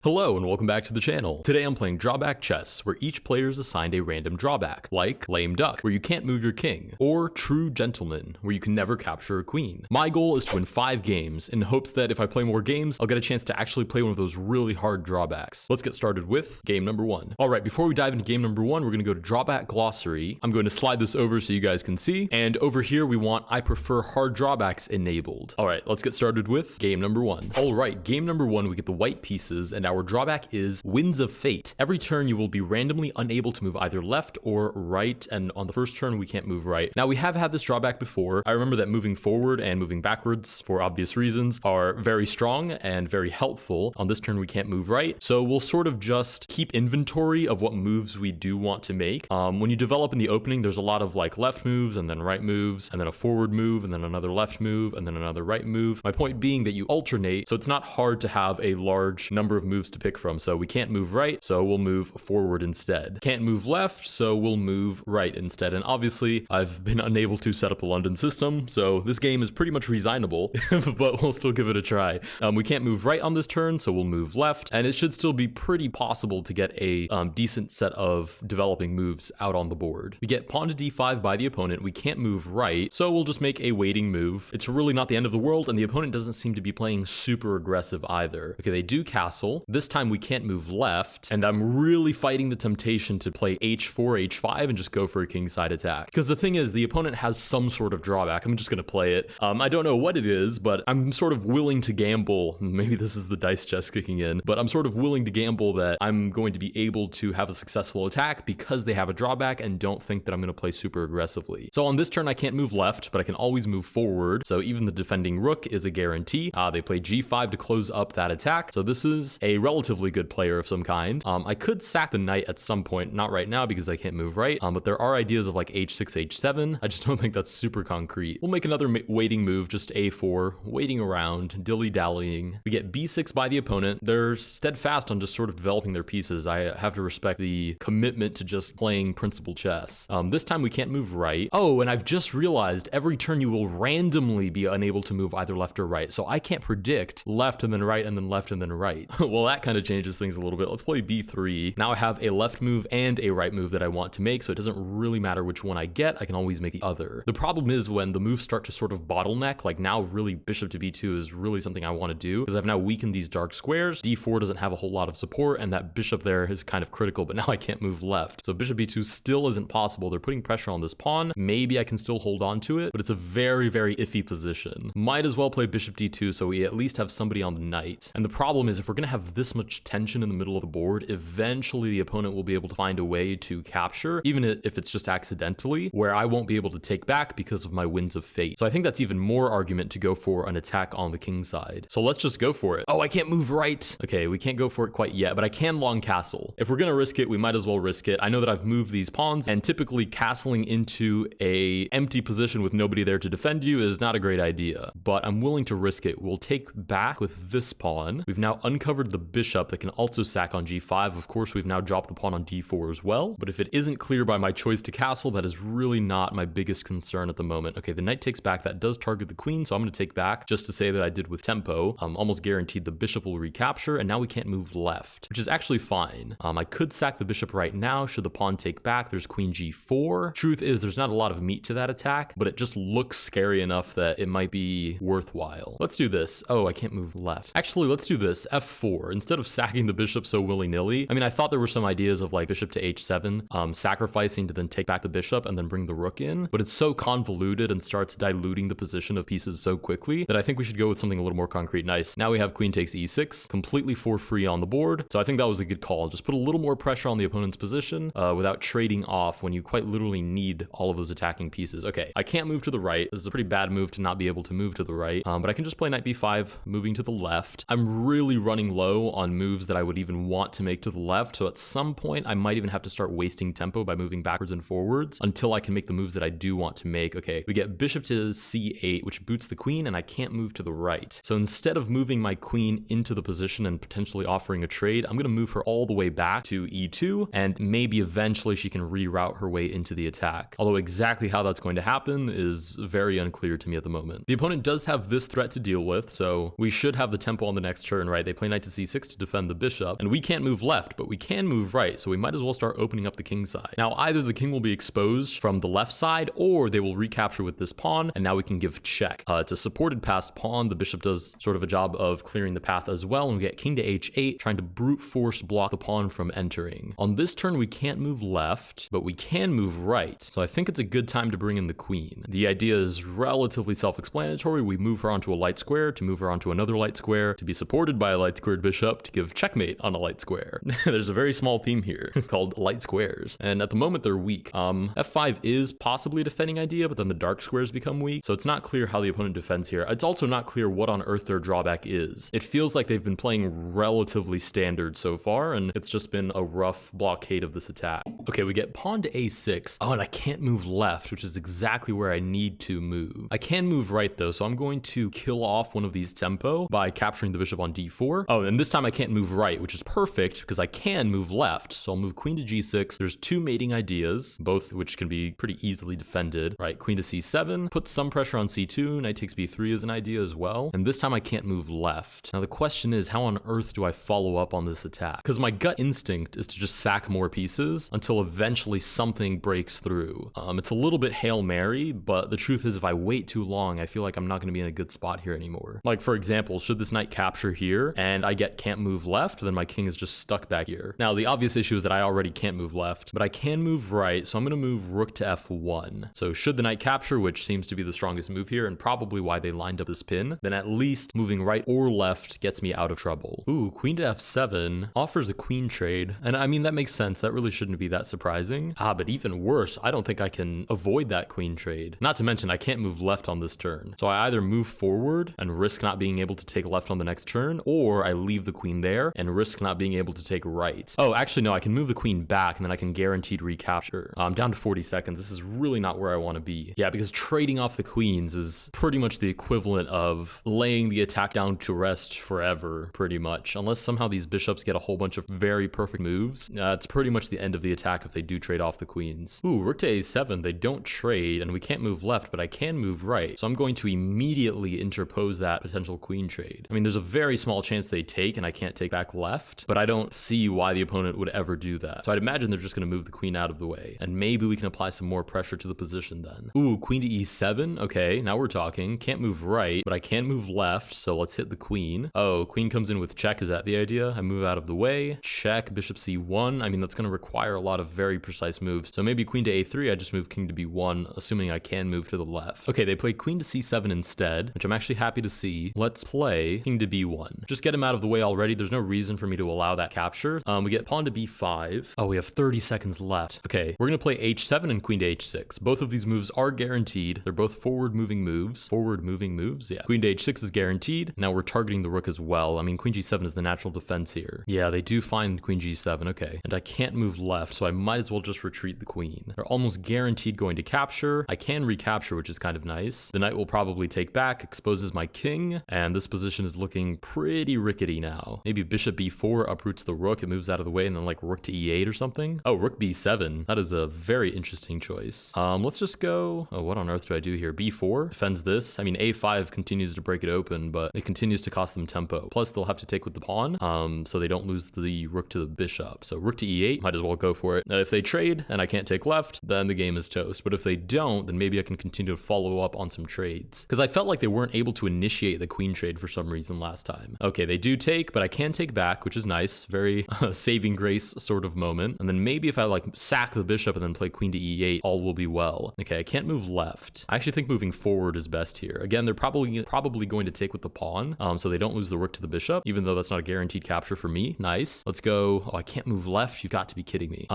Hello and welcome back to the channel. Today I'm playing Drawback chess, where each player is assigned a random drawback, like Lame Duck, where you can't move your king, or True Gentleman, where you can never capture a queen. My goal is to win 5 games, in hopes that if I play more games, I'll get a chance to actually play one of those really hard drawbacks. Let's get started with game number 1. Alright, before we dive into game number 1, we're going to go to Drawback Glossary. I'm going to slide this over so you guys can see, and over here we want I prefer hard drawbacks enabled. Alright, let's get started with game number 1. Alright, game number 1, we get the white pieces, and our drawback is Winds of Fate. Every turn you will be randomly unable to move either left or right, and on the first turn we can't move right. Now we have had this drawback before. I remember that moving forward and moving backwards, for obvious reasons, are very strong and very helpful. On this turn we can't move right, so we'll sort of just keep inventory of what moves we do want to make. When you develop in the opening, there's a lot of like left moves and then right moves, and then a forward move, and then another left move, and then another right move. My point being that you alternate, so it's not hard to have a large number of moves to pick from. So we can't move right, so we'll move forward instead. Can't move left, so we'll move right instead. And obviously, I've been unable to set up the London system, so this game is pretty much resignable, but we'll still give it a try. We can't move right on this turn, so we'll move left, and it should still be pretty possible to get a decent set of developing moves out on the board. We get pawn to d5 by the opponent. We can't move right, so we'll just make a waiting move. It's really not the end of the world, and the opponent doesn't seem to be playing super aggressive either. Okay, they do castle. This time we can't move left, and I'm really fighting the temptation to play h4, h5, and just go for a kingside attack. Because the thing is, the opponent has some sort of drawback. I'm just gonna play it. I don't know what it is, but I'm sort of willing to gamble. Maybe this is the dice chess kicking in, but I'm sort of willing to gamble that I'm going to be able to have a successful attack because they have a drawback and don't think that I'm gonna play super aggressively. So on this turn, I can't move left, but I can always move forward. So even the defending rook is a guarantee. They play g5 to close up that attack. So this is a relatively good player of some kind. I could sack the knight at some point, not right now because I can't move right, but there are ideas of like h6, h7. I just don't think that's super concrete. We'll make another waiting move, just a4, waiting around, dilly-dallying. We get b6 by the opponent. They're steadfast on just sort of developing their pieces. I have to respect the commitment to just playing principal chess. This time we can't move right. Oh, and I've just realized every turn you will randomly be unable to move either left or right, so I can't predict left and then right and then left and then right. Well, that kind of changes things a little bit. Let's play b3. Now I have a left move and a right move that I want to make, so it doesn't really matter which one I get. I can always make the other. The problem is when the moves start to sort of bottleneck, like now really bishop to b2 is really something I want to do because I've now weakened these dark squares. d4 doesn't have a whole lot of support, and that bishop there is kind of critical, but now I can't move left. So bishop b2 still isn't possible. They're putting pressure on this pawn. Maybe I can still hold on to it, but it's a very, very iffy position. Might as well play bishop d2 so we at least have somebody on the knight. And the problem is if we're going to have this much tension in the middle of the board, eventually the opponent will be able to find a way to capture, even if it's just accidentally, where I won't be able to take back because of my Winds of Fate. So I think that's even more argument to go for an attack on the king side. So let's just go for it. Oh, I can't move right. Okay, we can't go for it quite yet, but I can long castle. If we're gonna risk it, we might as well risk it. I know that I've moved these pawns, and typically castling into a empty position with nobody there to defend you is not a great idea, but I'm willing to risk it. We'll take back with this pawn. We've now uncovered the bishop that can also sack on g5. Of course, we've now dropped the pawn on d4 as well, but if it isn't clear by my choice to castle, that is really not my biggest concern at the moment. Okay, the knight takes back. That does target the queen, so I'm going to take back just to say that I did with tempo. Almost guaranteed the bishop will recapture, and now we can't move left, which is actually fine. I could sack the bishop right now should the pawn take back. There's queen g4. Truth is, there's not a lot of meat to that attack, but it just looks scary enough that it might be worthwhile. Let's do this. Oh, I can't move left. Actually, let's do this. f4. Instead of sacking the bishop so willy-nilly, I mean, I thought there were some ideas of like bishop to h7, sacrificing to then take back the bishop and then bring the rook in, but it's so convoluted and starts diluting the position of pieces so quickly that I think we should go with something a little more concrete. Nice. Now we have queen takes e6, completely for free on the board, so I think that was a good call. Just put a little more pressure on the opponent's position without trading off when you quite literally need all of those attacking pieces. Okay, I can't move to the right. This is a pretty bad move to not be able to move to the right, but I can just play knight b5, moving to the left. I'm really running low on moves that I would even want to make to the left, so at some point I might even have to start wasting tempo by moving backwards and forwards until I can make the moves that I do want to make. Okay, we get bishop to c8, which boots the queen, and I can't move to the right. So instead of moving my queen into the position and potentially offering a trade, I'm going to move her all the way back to e2, and maybe eventually she can reroute her way into the attack. Although exactly how that's going to happen is very unclear to me at the moment. The opponent does have this threat to deal with, so we should have the tempo on the next turn, right? They play knight to c6, c6 to defend the bishop, and we can't move left, but we can move right, so we might as well start opening up the king side. Now, either the king will be exposed from the left side, or they will recapture with this pawn, and now we can give check. It's a supported passed pawn. The bishop does sort of a job of clearing the path as well, and we get king to h8, trying to brute force block the pawn from entering. On this turn, we can't move left, but we can move right, so I think it's a good time to bring in the queen. The idea is relatively self-explanatory. We move her onto a light square to move her onto another light square to be supported by a light squared bishop to give checkmate on a light square. There's a very small theme here called light squares, and at the moment they're weak. F5 is possibly a defending idea, but then the dark squares become weak, so it's not clear how the opponent defends here. It's also not clear what on earth their drawback is. It feels like they've been playing relatively standard so far, and it's just been a rough blockade of this attack. Okay, we get pawn to a6. Oh, and I can't move left, which is exactly where I need to move. I can move right though, so I'm going to kill off one of these tempo by capturing the bishop on d4. Oh, and this time I can't move right, which is perfect because I can move left. So I'll move queen to g6. There's two mating ideas, both which can be pretty easily defended. Right, queen to c7, put some pressure on c2, knight takes b3 is an idea as well. And this time I can't move left. Now the question is, how on earth do I follow up on this attack? Because my gut instinct is to just sack more pieces until eventually something breaks through. It's a little bit Hail Mary, but the truth is if I wait too long, I feel like I'm not going to be in a good spot here anymore. Like for example, should this knight capture here and I get can't move left, then my king is just stuck back here. Now the obvious issue is that I already can't move left, but I can move right, so I'm going to move rook to f1. So should the knight capture, which seems to be the strongest move here and probably why they lined up this pin, then at least moving right or left gets me out of trouble. Ooh, queen to f7 offers a queen trade, and I mean that makes sense. That really shouldn't be that surprising. But even worse, I don't think I can avoid that queen trade. Not to mention I can't move left on this turn. So I either move forward and risk not being able to take left on the next turn, or I leave the queen there and risk not being able to take right. Oh, actually no, I can move the queen back and then I can guaranteed recapture. I'm down to 40 seconds. This is really not where I want to be. Yeah, because trading off the queens is pretty much the equivalent of laying the attack down to rest forever, pretty much. Unless somehow these bishops get a whole bunch of very perfect moves, it's pretty much the end of the attack if they do trade off the queens. Ooh, rook to a7, they don't trade, and we can't move left, but I can move right. So I'm going to immediately interpose that potential queen trade. I mean, there's a very small chance they take, and I can't take back left, but I don't see why the opponent would ever do that. So I'd imagine they're just going to move the queen out of the way, and maybe we can apply some more pressure to the position then. Ooh, queen to e7, okay, now we're talking. Can't move right, but I can move left, so let's hit the queen. Oh, queen comes in with check, is that the idea? I move out of the way, check, bishop c1. I mean, that's going to require a lot of very precise moves. So maybe queen to a3, I just move king to b1, assuming I can move to the left. Okay, they play queen to c7 instead, which I'm actually happy to see. Let's play king to b1. Just get him out of the way already. There's no reason for me to allow that capture. We get pawn to b5. Oh, we have 30 seconds left. Okay, we're going to play h7 and queen to h6. Both of these moves are guaranteed. They're both forward-moving moves. Forward-moving moves, yeah. Queen to h6 is guaranteed. Now we're targeting the rook as well. I mean, queen g7 is the natural defense here. Yeah, they do find queen g7, okay. And I can't move left, so I might as well just retreat the queen. They're almost guaranteed going to capture. I can recapture, which is kind of nice. The knight will probably take back, exposes my king, and this position is looking pretty rickety now. Maybe bishop b4 uproots the rook, it moves out of the way, and then like rook to e8 or something. Oh, rook b7. That is a very interesting choice. Let's just go, oh, what on earth do I do here? b4 defends this. I mean, a5 continues to break it open, but it continues to cost them tempo. Plus, they'll have to take with the pawn, so they don't lose the rook to the bishop. So rook to e8, might as well go for it. If they trade and I can't take left, then the game is toast. But if they don't, then maybe I can continue to follow up on some trades. Because I felt like they weren't able to initiate the queen trade for some reason last time. Okay, they do take, but I can take back, which is nice. Very saving grace sort of moment. And then maybe if I like sack the bishop and then play queen to e8, all will be well. Okay, I can't move left. I actually think moving forward is best here. Again, they're probably going to take with the pawn, so they don't lose the rook to the bishop, even though that's not a guaranteed capture for me. Nice. Let's go. Oh, I can't move left. You've got to be kidding me.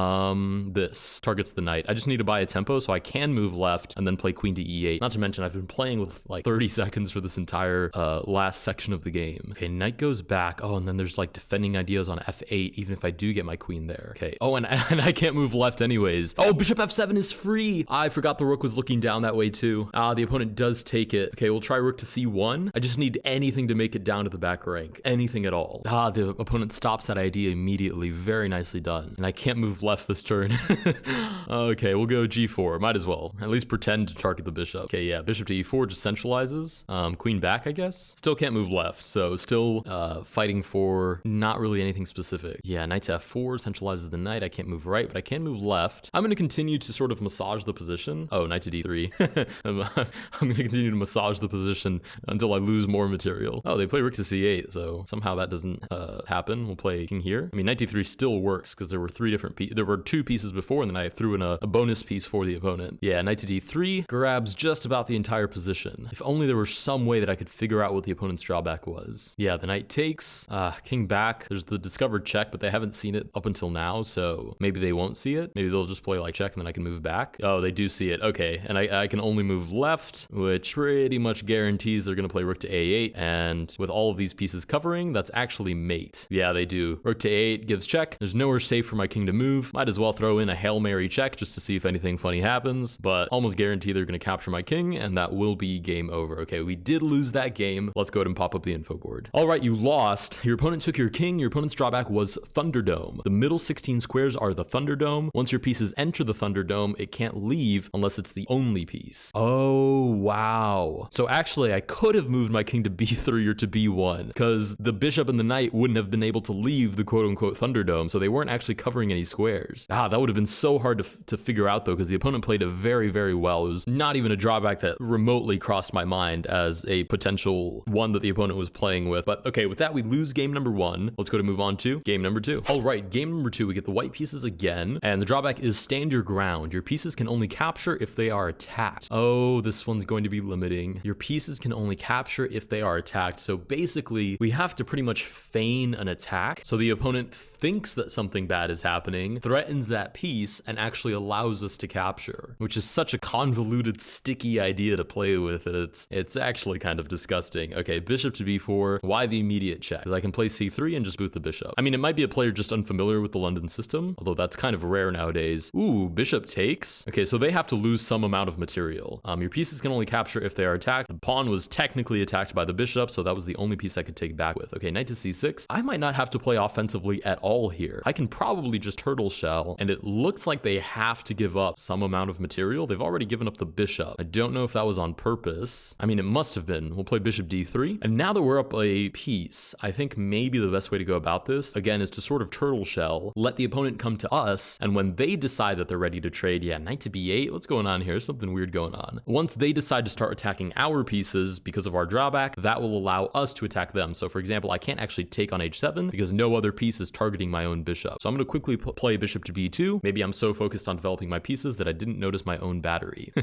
This targets the knight. I just need to buy a tempo so I can move left and then play queen to e8. Not to mention I've been playing with like 30 seconds for this entire last section of the game. Okay, knight goes back. Oh, and then there's like defending ideas on f8, even if I do get my queen there. Okay. Oh, and I can't move left anyways. Oh, bishop f7 is free. I forgot the rook was looking down that way too. The opponent does take it. Okay, we'll try rook to c1. I just need anything to make it down to the back rank. Anything at all. The opponent stops that idea immediately. Very nicely done. And I can't move left this turn. Okay, we'll go g4. Might as well. At least pretend to target the bishop. Okay, yeah, bishop to e4 just centralizes. Queen back, I guess. Still can't move left, so still fighting fighting for not really anything specific. Yeah, knight to f4 centralizes the knight. I can't move right, but I can move left. I'm going to continue to sort of massage the position. Oh, knight to d3. I'm going to continue to massage the position until I lose more material. Oh, they play rook to c8, so somehow that doesn't happen. We'll play king here. I mean, knight d3 still works because there were there were 2 pieces before, and then I threw in a bonus piece for the opponent. Yeah, knight to d3 grabs just about the entire position. If only there were some way that I could figure out what the opponent's drawback was. Yeah, the knight takes, king back. There's the discovered check, but they haven't seen it up until now, so maybe they won't see it. Maybe they'll just play like check and then I can move back. Oh, they do see it. Okay, and I can only move left, which pretty much guarantees they're going to play rook to a8, and with all of these pieces covering, that's actually mate. Yeah, they do. Rook to a8 gives check. There's nowhere safe for my king to move. Might as well throw in a Hail Mary check just to see if anything funny happens, but almost guarantee they're going to capture my king, and that will be game over. Okay, we did lose that game. Let's go ahead and pop up the info board. All right, you lost. Your opponent took your king. Your opponent's drawback was Thunderdome. The middle 16 squares are the Thunderdome. Once your pieces enter the Thunderdome, it can't leave unless it's the only piece. Oh, wow. So actually, I could have moved my king to b3 or to b1 because the bishop and the knight wouldn't have been able to leave the quote-unquote Thunderdome, so they weren't actually covering any squares. That would have been so hard to figure out, though, because the opponent played it very, very well. It was not even a drawback that remotely crossed my mind as a potential one that the opponent was playing with. But okay, with that, we lose game number 1. Let's go to move on to game number 2. All right, game number 2, we get the white pieces again, and the drawback is stand your ground. Your pieces can only capture if they are attacked. Oh, this one's going to be limiting. Your pieces can only capture if they are attacked. So basically, we have to pretty much feign an attack. So the opponent thinks that something bad is happening, threatens that piece, and actually allows us to capture, which is such a convoluted, sticky idea to play with. It's actually kind of disgusting. Okay, bishop to b4. Why the immediate check? Because I can play c3 and just boot the bishop. I mean, it might be a player just unfamiliar with the London system, although that's kind of rare nowadays. Ooh, bishop takes. Okay, so they have to lose some amount of material. Your pieces can only capture if they are attacked. The pawn was technically attacked by the bishop, so that was the only piece I could take back with. Okay, knight to c6. I might not have to play offensively at all here. I can probably just turtle shell, and it looks like they have to give up some amount of material. They've already given up the bishop. I don't know if that was on purpose. I mean, it must have been. We'll play bishop d3. And now that we're up a piece, I think maybe the best way to go about this, again, is to sort of turtle shell, let the opponent come to us, and when they decide that they're ready to trade, yeah, knight to b8, what's going on here? There's something weird going on. Once they decide to start attacking our pieces because of our drawback, that will allow us to attack them. So for example, I can't actually take on h7 because no other piece is targeting my own bishop. So I'm going to quickly play bishop to b2. Maybe I'm so focused on developing my pieces that I didn't notice my own battery.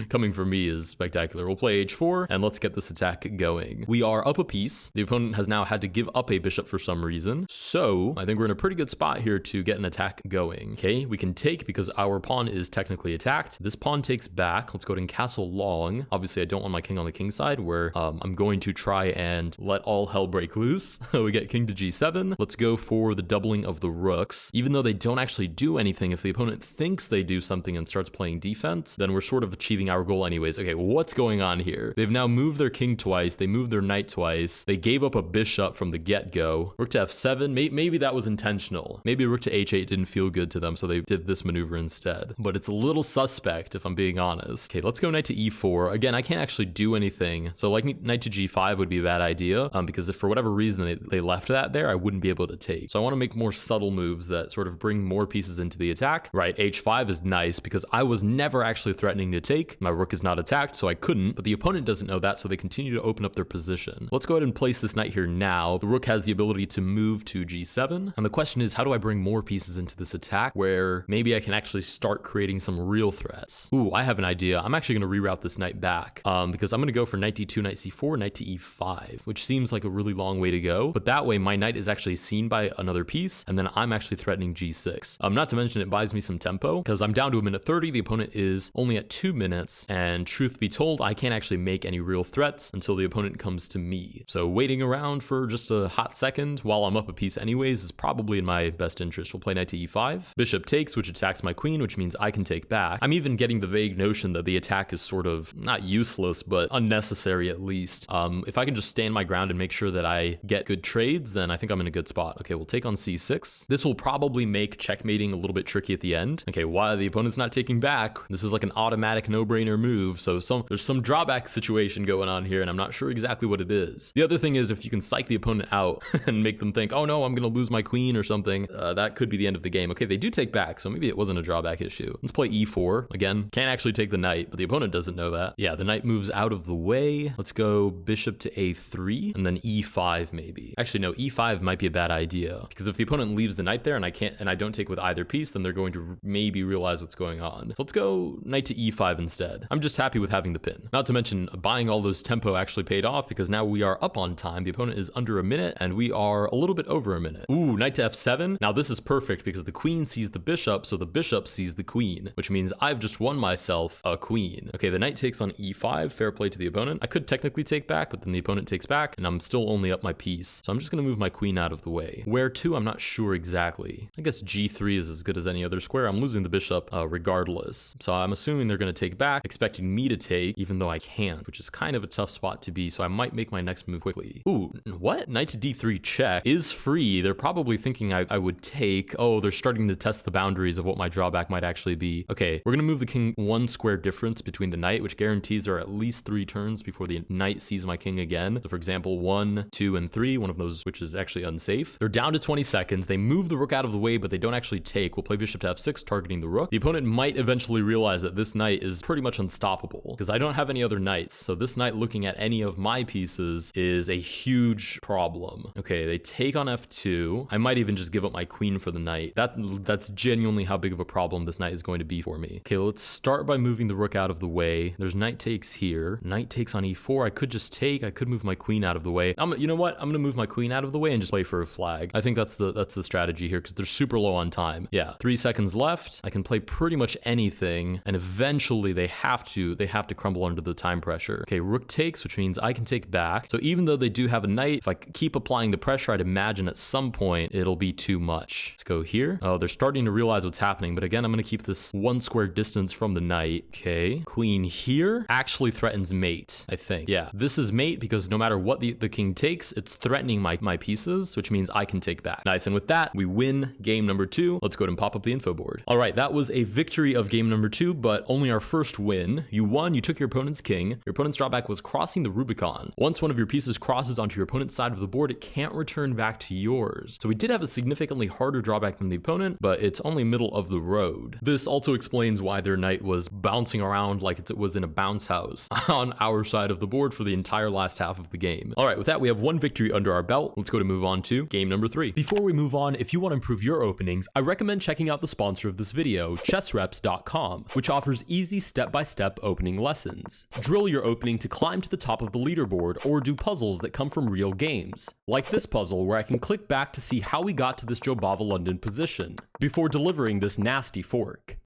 Coming from me is spectacular. We'll play h4 and let's get this attack going. We are up a piece. The opponent has now had to give up a bishop for some reason. So I think we're in a pretty good spot here to get an attack going. Okay, we can take because our pawn is technically attacked. This pawn takes back. Let's go ahead and castle long. Obviously, I don't want my king on the king side where I'm going to try and let all hell break loose. We get king to g7. Let's go for the doubling of the rooks. Even though they don't actually do anything, if the opponent thinks they do something and starts playing defense, then we're sort of achieving our goal anyways. Okay, what's going on here? They've now moved their king twice. They moved their knight twice. They gave up a bishop from the get-go. Rook to f7. Maybe that was intentional. Maybe rook to h8 didn't feel good to them, so they did this maneuver instead. But it's a little suspect, if I'm being honest. Okay, let's go knight to e4. Again, I can't actually do anything. So like knight to g5 would be a bad idea, because if for whatever reason they left that there, I wouldn't be able to take. So I want to make more subtle moves that sort of bring more pieces into the attack. Right, h5 is nice because I was never actually threatening to take. My rook is not attacked, so I couldn't, but the opponent doesn't know that, so they continue to open up their position. Let's go ahead and place this knight here now. The rook has the ability to move to g7, and the question is, how do I bring more pieces into this attack where maybe I can actually start creating some real threats? Ooh, I have an idea. I'm actually going to reroute this knight back, because I'm going to go for knight d2, knight c4, knight to e5, which seems like a really long way to go, but that way my knight is actually seen by another piece, and then I'm actually threatening g6. Not to mention it buys me some tempo, because I'm down to a minute 30, the opponent is only at 2 minutes, and truth be told, I can't actually make any real threats until the opponent comes to me. So waiting around for just a hot second while I'm up a piece anyways is probably in my best interest. We'll play knight to e5. Bishop takes, which attacks my queen, which means I can take back. I'm even getting the vague notion that the attack is sort of not useless, but unnecessary at least. If I can just stand my ground and make sure that I get good trades, then I think I'm in a good spot. Okay, we'll take on c6. This will probably make checkmating a little bit tricky at the end. Okay, why the opponent's not taking back? This is like an automatic no-brainer move, so there's some drawback situation going on here, and I'm not sure exactly what it is. The other thing is, if you can psych the opponent out and make them think, oh no, I'm gonna lose my queen or something. That could be the end of the game. Okay, they do take back, so maybe it wasn't a drawback issue. Let's play e4. Again, can't actually take the knight, but the opponent doesn't know that. Yeah, the knight moves out of the way. Let's go bishop to a3 and then e5 maybe. Actually, no, e5 might be a bad idea because if the opponent leaves the knight there and I don't take with either piece, then they're going to maybe realize what's going on. So let's go knight to e5 instead. I'm just happy with having the pin. Not to mention buying all those tempo actually paid off because now we are up on time. The opponent is under a minute and we are a little bit over a minute. Ooh, knight to f7. Now this is perfect because the queen sees the bishop, so the bishop sees the queen, which means I've just won myself a queen. Okay, the knight takes on e5. Fair play to the opponent. I could technically take back, but then the opponent takes back and I'm still only up my piece. So I'm just gonna move my queen out of the way. Where to? I'm not sure exactly. I guess g3 is as good as any other square. I'm losing the bishop regardless. So I'm assuming they're gonna take back, expecting me to take, even though I can't, which is kind of a tough spot to be. So I might make my next move quickly. Ooh, what? Knight to d3 check is free. They're probably thinking I would take. Oh, they're starting to test the boundaries of what my drawback might actually be. Okay, we're gonna move the king one square difference between the knight, which guarantees there are at least 3 turns before the knight sees my king again. So for example, 1, 2, and 3, one of those which is actually unsafe. They're down to 20 seconds. They move the rook out of the way, but they don't actually take. We'll play bishop to f6, targeting the rook. The opponent might eventually realize that this knight is pretty much unstoppable because I don't have any other knights. So this knight looking at any of my pieces is a huge problem. Okay, they take on f2. I might even just give up my queen for the knight. That's genuinely how big of a problem this knight is going to be for me. Okay, let's start by moving the rook out of the way. There's knight takes here. Knight takes on e4. I could just take. I could move my queen out of the way. You know what? I'm gonna move my queen out of the way and just play for a flag. I think that's the strategy here because they're super low on time. Yeah, 3 seconds left. I can play pretty much anything, and eventually they have to crumble under the time pressure. Okay, rook takes, which means I can take back. So even though they do have a knight, if I keep applying the pressure, I'd imagine at some point it'll be too much. Let's go here. Oh, they're starting to realize what's happening, but again, I'm gonna keep this 1 square distance from the knight. Okay, queen here actually threatens mate, I think. Yeah, this is mate because no matter what the king takes, it's threatening my pieces, which means I can take back. Nice, and with that, we win game number 2. Let's go ahead and pop up the info board. All right, that was a victory of game number 2, but only our first win. You won, you took your opponent's king. Your opponent's drawback was crossing the Rubicon. Once one of your pieces crosses onto your opponent's side of the board, it can't return back to yours. So we did have a significantly harder drawback than the opponent, but it's only middle of the road. This also explains why their knight was bouncing around like it was in a bounce house on our side of the board for the entire last half of the game. All right, with that, we have 1 victory under our belt. Let's go to move on to game number 3. Before we move on, if you want to improve your openings, I recommend checking out the sponsor of this video, Chessreps.com, which offers easy step-by-step opening lessons. Drill your opening to climb to the top of the leaderboard or do puzzles that come from real games. Like this puzzle where I can click back to see how we got to this Jobava London position before delivering this nasty fork.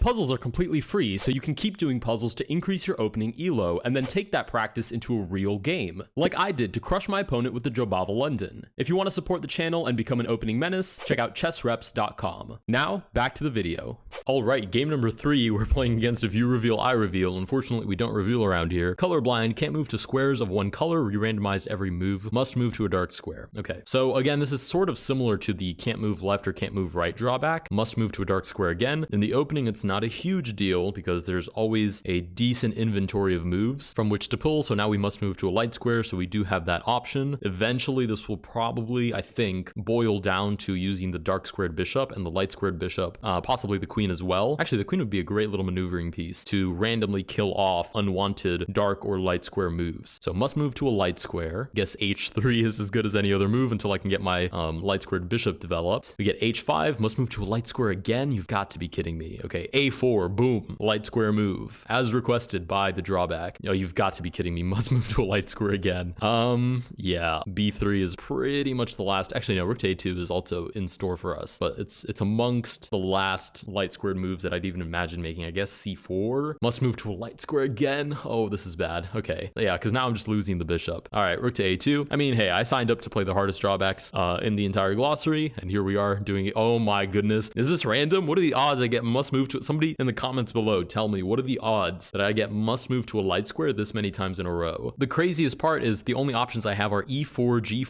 Puzzles are completely free, so you can keep doing puzzles to increase your opening elo and then take that practice into a real game, like I did to crush my opponent with the Jobava London. If you want to support the channel and become an opening menace, check out Chessreps.com. Now, back to the video. Alright, game number 3, we're playing against if you reveal, I reveal. Unfortunately, we don't reveal around here. Colorblind, can't move to squares of 1 color, re-randomized every move, must move to a dark square. Okay, so again, this is sort of similar to the can't move left or can't move right drawback, must move to a dark square again. In the opening, it's not a huge deal because there's always a decent inventory of moves from which to pull, so now we must move to a light square, so we do have that option. Eventually this will probably, I think, boil down to using the dark squared bishop and the light squared bishop, possibly the queen as well. Actually, the queen would be a great little maneuvering piece to randomly kill off unwanted dark or light square moves. So must move to a light square. Guess h3 is as good as any other move until I can get my light squared bishop developed. We get h5, must move to a light square again. You've got to be kidding me. Okay, a4, boom, light square move, as requested by the drawback. Oh, you've got to be kidding me. Must move to a light square again. Yeah, b3 is pretty much the last. Actually, no, rook to a2 is also in store for us, but it's amongst the last light squared moves that I'd even imagine making. I guess c4, must move to a light square again. Oh, this is bad. Okay, yeah, because now I'm just losing the bishop. All right, rook to a2. I mean, hey, I signed up to play the hardest drawbacks in the entire glossary, and here we are doing it. Oh my goodness, is this random? What are the odds I get must move to? Some Somebody in the comments below tell me, what are the odds that I get must move to a light square this many times in a row? The craziest part is the only options I have are e4, g4,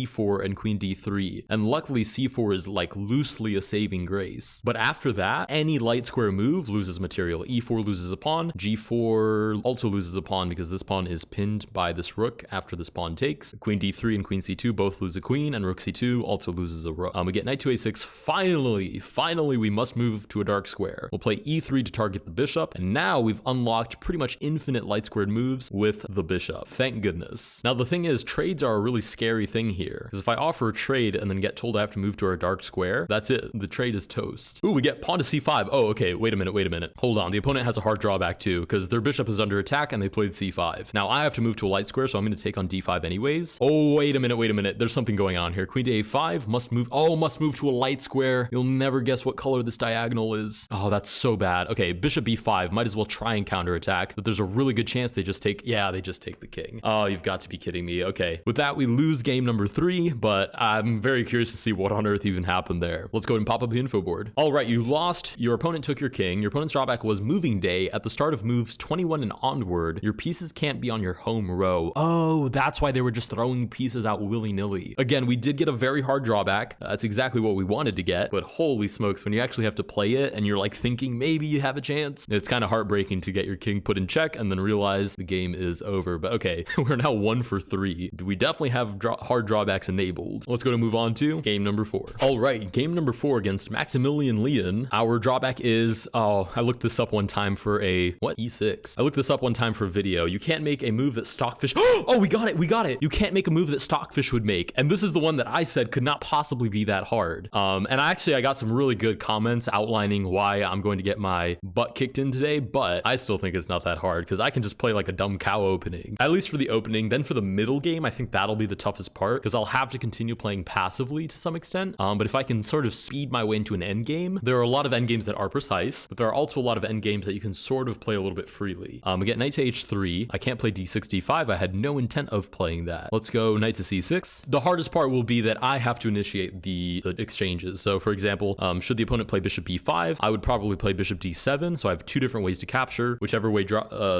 c4, and queen d3. And luckily c4 is like loosely a saving grace. But after that, any light square move loses material. e4 loses a pawn, g4 also loses a pawn because this pawn is pinned by this rook after this pawn takes. Queen d3 and queen c2 both lose a queen, and rook c2 also loses a rook. We get knight to a6. Finally, we must move to a dark square. We'll play e3 to target the bishop, and now we've unlocked pretty much infinite light squared moves with the bishop. Thank goodness. Now the thing is, trades are a really scary thing here, because if I offer a trade and then get told I have to move to our dark square, that's it. The trade is toast. Ooh, we get pawn to c5. Oh, okay, wait a minute. Hold on, the opponent has a hard drawback too, because their bishop is under attack and they played c5. Now I have to move to a light square, so I'm going to take on d5 anyways. Oh, wait a minute. There's something going on here. Queen to a5, must move to a light square. You'll never guess what color this diagonal is. Oh, that's so bad. Okay, bishop b5, might as well try and counterattack, but there's a really good chance they just take the king. Oh, you've got to be kidding me. Okay, with that, we lose game number 3, but I'm very curious to see what on earth even happened there. Let's go ahead and pop up the info board. All right, you lost. Your opponent took your king. Your opponent's drawback was moving day. At the start of moves 21 and onward, your pieces can't be on your home row. Oh, that's why they were just throwing pieces out willy-nilly. Again, we did get a very hard drawback. That's exactly what we wanted to get, but holy smokes, when you actually have to play it and you're like thinking maybe you have a chance, it's kind of heartbreaking to get your king put in check and then realize the game is over. But okay, we're now 1 for 3. We definitely have hard drawbacks enabled. Let's go to move on to game number 4. All right, game number 4 against Maximilian Leon. Our drawback is, I looked this up one time for e6. I looked this up one time for a video. You can't make a move that Stockfish, oh, we got it. You can't make a move that Stockfish would make. And this is the one that I said could not possibly be that hard. And I got some really good comments outlining why I'm going to get my butt kicked in today, but I still think it's not that hard because I can just play like a dumb cow opening, at least for the opening. Then for the middle game, I think that'll be the toughest part because I'll have to continue playing passively to some extent. But if I can sort of speed my way into an end game, there are a lot of end games that are precise, but there are also a lot of end games that you can sort of play a little bit freely. We get knight to h3. I can't play d6, d5. I had no intent of playing that. Let's go knight to c6. The hardest part will be that I have to initiate the exchanges. So for example, should the opponent play bishop b5, I would probably play bishop d7. So I have 2 different ways to capture. Whichever way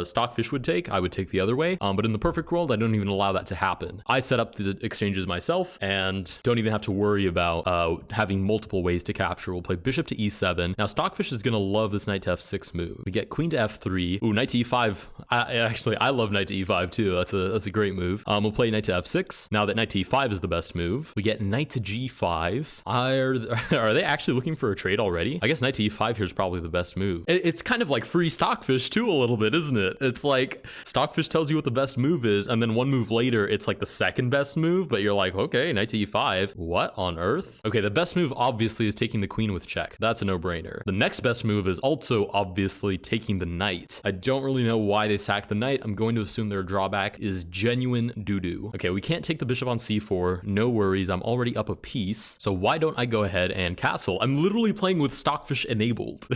Stockfish would take, I would take the other way. But in the perfect world, I don't even allow that to happen. I set up the exchanges myself and don't even have to worry about having multiple ways to capture. We'll play bishop to e7. Now Stockfish is gonna love this knight to f6 move. We get queen to f3. Ooh, knight to e5. I love knight to e5 too. That's a great move. We'll play knight to f6. Now that knight to e5 is the best move, we get knight to g5. Are they actually looking for a trade already? I guess knight to e5 here is probably the best move. It's kind of like free Stockfish too a little bit, isn't it? It's like Stockfish tells you what the best move is, and then one move later, it's like the second best move, but you're like, okay, knight to e5. What on earth? Okay, the best move obviously is taking the queen with check. That's a no-brainer. The next best move is also obviously taking the knight. I don't really know why they sacked the knight. I'm going to assume their drawback is genuine doo-doo. Okay, we can't take the bishop on c4. No worries, I'm already up a piece. So why don't I go ahead and castle? I'm literally playing with Stockfish enabled.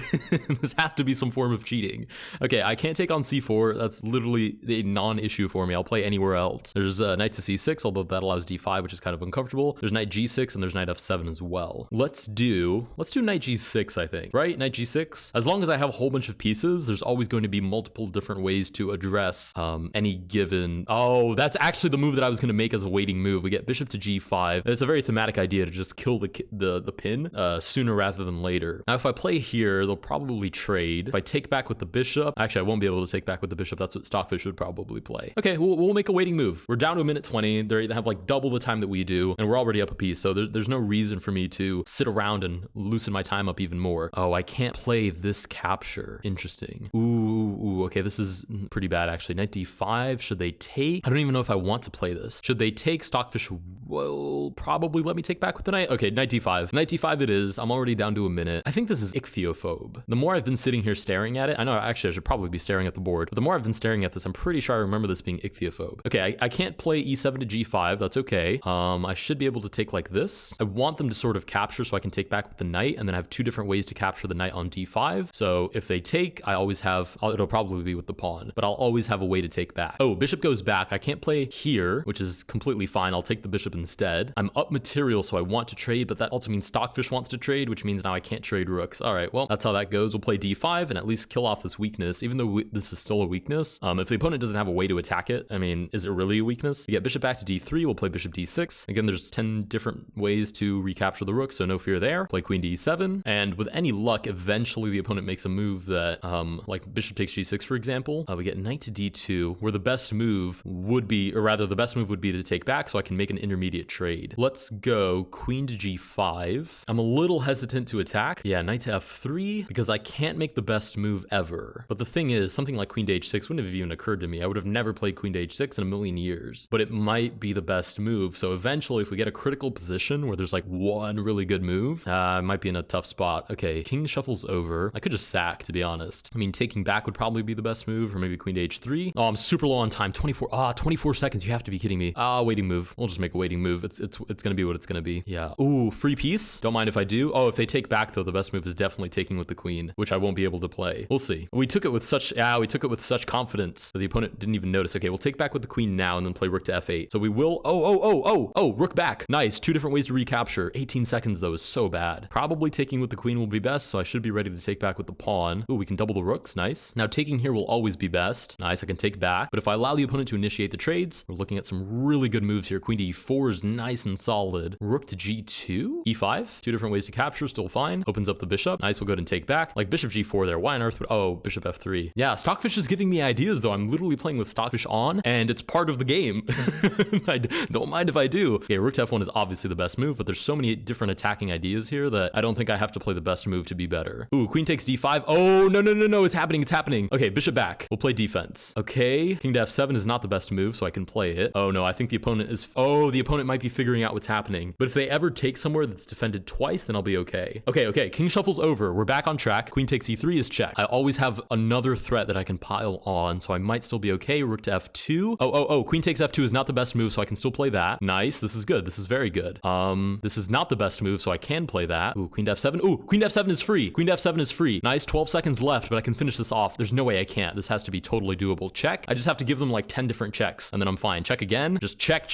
This has to be some form of cheating. Okay, I can't take on c4. That's literally a non-issue for me. I'll play anywhere else. There's knight to c6, although that allows d5, which is kind of uncomfortable. There's knight g6 and there's knight f7 as well. Let's do knight g6, I think, right? Knight g6. As long as I have a whole bunch of pieces, there's always going to be multiple different ways to address any given. Oh, that's actually the move that I was going to make as a waiting move. We get bishop to g5. It's a very thematic idea to just kill the pin sooner rather than later. Now, if I play here, they'll probably trade. If I take back with the bishop, actually, I won't be able to take back with the bishop. That's what Stockfish would probably play. Okay, we'll make a waiting move. We're down to 1:20. They have like double the time that we do, and we're already up a piece. So there's no reason for me to sit around and loosen my time up even more. Oh, I can't play this capture. Interesting. Ooh, okay, this is pretty bad actually. Knight d5, should they take? I don't even know if I want to play this. Should they take? Stockfish will probably let me take back with the knight. Okay, knight d5. Knight d5 it is. I'm already down to a minute. I think this is Ichthyophobe. The more I've been sitting here staring at it, I know actually I should probably be staring at the board, but the more I've been staring at this, I'm pretty sure I remember this being Ichthyophobe. Okay, I can't play e7 to g5. That's okay. I should be able to take like this. I want them to sort of capture so I can take back with the knight and then have 2 different ways to capture the knight on d5. So if they take, I always have, it'll probably be with the pawn, but I'll always have a way to take back. Oh, bishop goes back. I can't play here, which is completely fine. I'll take the bishop instead. I'm up material, so I want to trade, but that also means Stockfish wants to trade, which means now I can't trade rooks. All right, well, that's how that goes. We'll play d5 and at least kill off this weakness, even though this is still a weakness. If the opponent doesn't have a way to attack it, I mean, is it really a weakness? We get bishop back to d3, we'll play bishop d6. Again, there's 10 different ways to recapture the rook, so no fear there. Play queen d7, and with any luck, eventually the opponent makes a move that, like bishop takes g6, for example. We get knight to d2, where the best move would be, or rather the best move would be to take back so I can make an intermediate trade. Let's go queen to g5. I'm a little hesitant to attack. Yeah, knight to f3, because I can't make the best move ever. But the thing is, something like queen to h6 wouldn't have even occurred to me. I would have never played queen to h6 in a million years, but it might be the best move. So eventually, if we get a critical position where there's like one really good move, I might be in a tough spot. Okay, king shuffles over. I could just sack, to be honest. I mean, taking back would probably be the best move, or maybe queen to h3. Oh, I'm super low on time. 24 seconds. You have to be kidding me. Waiting move. We'll just make a waiting move. It's gonna be what it's gonna be. Yeah. Ooh, free piece. Don't mind if I do. Oh, if they take back though, the best move is definitely taking with the queen, which I won't be able to play. We'll see. We took it with such confidence that the opponent didn't even notice. Okay, we'll take back with the queen now and then play rook to f8. So we will. Oh, rook back. Nice. 2 different ways to recapture. 18 seconds though is so bad. Probably taking with the queen will be best, so I should be ready to take back with the pawn. Ooh, we can double the rooks. Nice. Now taking here will always be best. Nice. I can take back, but if I allow the opponent to initiate the trades, we're looking at some really good moves here. Queen to e4 is nice and solid. Rook to g2, e5. 2 different ways to capture, still fine. Opens up the bishop. Nice. We'll go ahead and take back. Like bishop g4 there. Why on earth would, oh, bishop f3. Yeah, Stockfish is giving me ideas though. I'm literally playing with Stockfish on, and it's part of the game. I don't mind if I do. Okay, rook to f1 is obviously the best move, but there's so many different attacking ideas here that I don't think I have to play the best move to be better. Ooh, queen takes d5. Oh, no, it's happening. Okay, bishop back. We'll play defense. Okay, king to f7 is not the best move, so I can play it. Oh no, I think the opponent is, the opponent might be figuring out what's happening. But if they ever take somewhere that's defended twice, then I'll be okay. Okay, king shuffles over. We're back on track. Queen takes e3 is check. I always have another threat that I can pile on, so I might still be okay. Rook to f2. Oh, queen takes f2 is not the best move, so I can still play that. Nice, this is good. This is very good. This is not the best move, so I can play that. Ooh, queen to f7. Ooh, queen to f7 is free. Queen to f7 is free. Nice, 12 seconds left, but I can finish this off. There's no way I can't. This has to be totally doable. Check. I just have to give them like 10 different checks, and then I'm fine. Check again. Just check.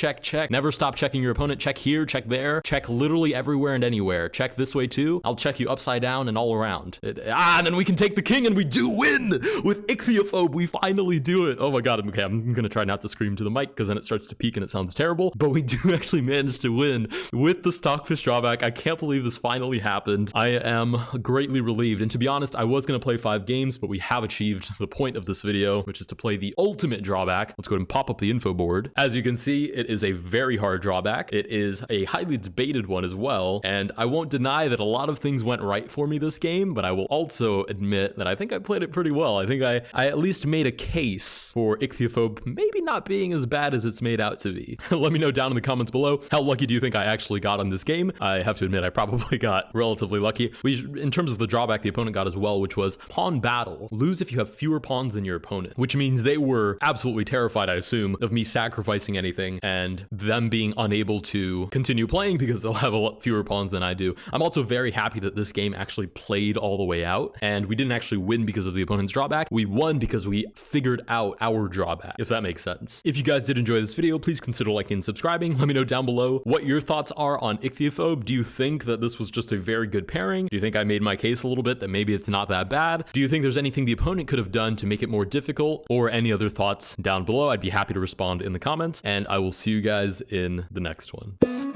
Never stop checking your opponent. Check here, check there. Check literally everywhere and anywhere. Check this way too. I'll check you upside down and all around. And then we can take the king, and we do win with Ichthyophobe. We finally do it. Oh my god. Okay, I'm gonna try not to scream to the mic because then it starts to peak and it sounds terrible. But we do actually manage to win with the Stockfish drawback. I can't believe this finally happened. I am greatly relieved. And to be honest, I was gonna play 5 games, but we have achieved the point of this video, which is to play the ultimate drawback. Let's go ahead and pop up the info board. As you can see, it is a very hard drawback. It is a highly debated one as well. And I won't deny that a lot of things went right for me this game, but I will also admit that I think I played it pretty well. I think I at least made a case for Ichthyophobe maybe not being as bad as it's made out to be. Let me know down in the comments below, how lucky do you think I actually got on this game? I have to admit, I probably got relatively lucky. In terms of the drawback the opponent got as well, which was pawn battle. Lose if you have fewer pawns than your opponent, which means they were absolutely terrified, I assume, of me sacrificing anything and them being unable to continue playing because they'll have a lot fewer pawns than I do. I'm also very happy that this game actually played all the way out, and we didn't actually win because of the opponent's drawback. We won because we figured out our drawback, if that makes sense. If you guys did enjoy this video, please consider liking and subscribing. Let me know down below what your thoughts are on Ichthyophobe. Do you think that this was just a very good pairing? Do you think I made my case a little bit that maybe it's not that bad? Do you think there's anything the opponent could have done to make it more difficult, or any other thoughts down below? I'd be happy to respond in the comments, and I will see you guys in the next one.